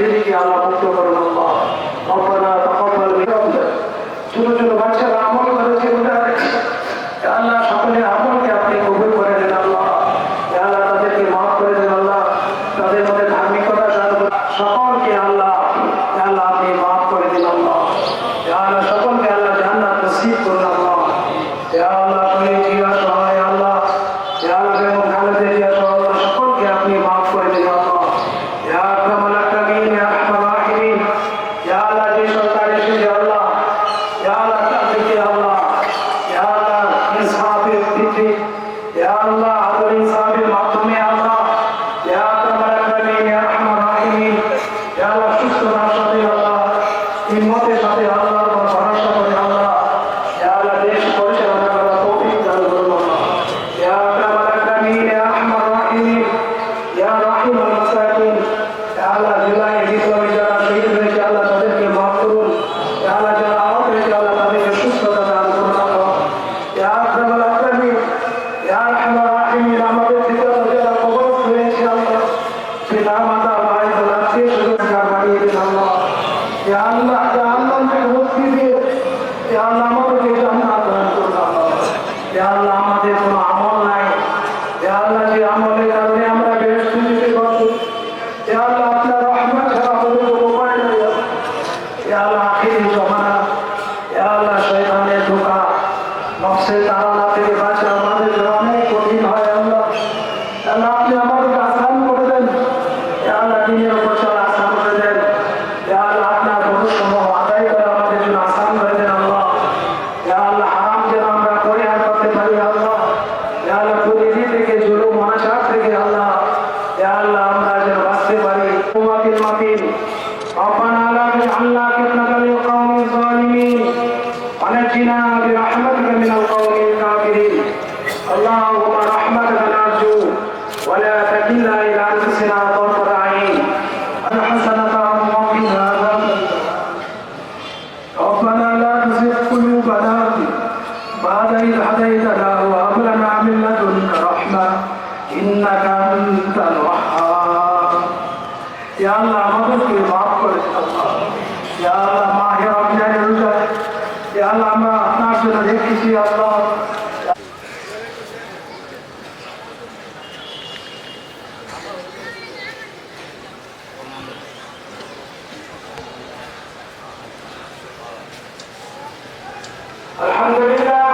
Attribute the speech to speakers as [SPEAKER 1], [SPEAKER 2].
[SPEAKER 1] সেদিকে আল্লাহ মুক্ত করুন আল্লাহ। রব্বানা তাকাব্বাল মিন্না। ছোট ছোট বাচ্চারা আমল করেছে আল্লাহ, সকলের আমলকে আপনি কবুল করে দেন আল্লাহ। আল্লাহ তাদেরকে মাফ করে দেন আল্লাহ, তাদের মধ্যে ধার্মিকতা দান করুন সকলকে আল্লাহ। আল্লাহ আপনি মাফ করে দিন আল্লাহ। আল্লাহ সকলকে আল্লাহ জান্নাত নসিব করুন আল্লাহ। আল্লাহ শহীদ জিয়া সহায় আল্লাহ, আল্লাহ এবং খালেদা জিয়া সহ সকলকে আপনি মাফ করে দিন আল্লাহ। আকরামাল আকরামিন, ইয়া আরহামার রাহিমিন। আল্লাহ যে সরকার এসেছে আল্লাহ, আল্লাহ তাদেরকে আল্লাহ আল্লাহ ইনসাফের ভিত্তি আল্লাহ আদর ইনসাফের মাধ্যমে আল্লাহ আকরামাল আকরামিন, ইয়া আরহামার রাহিমিন। আল্লাহ সুস্থতার সাথে আল্লাহ হিম্মতের সাথে আল্লাহর উপর ভরসা করে আল্লাহ আল্লাহ দেশ পরিচালনা করার তৌফিক দান করুন আল্লাহ। আকরামাল আকরামিন, ইয়া আরহামার রাহিমিন, ইয়া রাহিমুল মাসাকিন। আল্লাহ জুলাই বিপ্লবী যারা শহীদ হয়েছে আল্লাহ তাদেরকে মাফ করুন। আল্লাহ যারা আহত হয়েছে আল্লাহ তাদেরকে সুস্থতা দান করুন আল্লাহ। আকরামাল আকরামিন, ইয়া আরহামার রাহিমিন। আমাদের ভিতরে যারা কবরস্থ হয়েছে আল্লাহ, পিতা মাতা ভাই বোন আত্মীয় স্বজন বাড়িয়ে দিন আল্লাহ। আল্লাহ জাহান্নাম থেকে মুক্তি দিয়ে আল্লাহ আমাদেরকে জান্নাত দান করুন আল্লাহ। আল্লাহ আমাদের কোনো আমল নাই, আল্লাহ যে আমলের কারণে আমরা বেহেশতে যেতে পারবো আল্লাহ আপনার রহমত ছাড়া আমাদের কোনো উপায় নাই আল্লাহ। আখিরি জমানা আল্লাহ শয়তানের ধোঁকা নফসের তাড়না থেকে বাঁচা আমাদের জন্য অনেক কঠিন হয় আল্লাহ। আল্লাহ আপনি আমাদেরকে আসান করে দেন আল্লাহ, দিনের উপর চলা আসান করে দেন আল্লাহ। আপনার বন্ধুসমূহ আদায় করে আমাদের জন্য আসান করে দেন আল্লাহ। আল্লাহ হারাম যেন আমরা পরিহার করতে পারি আল্লাহ। আল্লাহ কুনীতি থেকে জুলুম অনাচার থেকে আল্লাহ আল্লাহ আমরা যেন বাঁচতে পারি। উম্মাতিল মাতিন ربنا لا تجعلنا فتنة للقوم الظالمين ونجنا برحمتك من القوم الكافرين. اللهم رحمتك نرجو ولا تكلنا إلى أنفسنا طرفة عين. الحسنة وقنا عذاب النار. ربنا لا تزغ قلوبنا بعد إذ هديتنا وهب لنا من لدنك رحمة إنك أنت الوهاب. يا الله আমাদেরকে মাফ করে দিন আল্লাহ। ইয়া আল্লাহ মাহে রমজানের রোজা ইয়া আল্লাহ আমরা আপনার জন্য রেখেছি আল্লাহ। আলহামদুলিল্লাহ।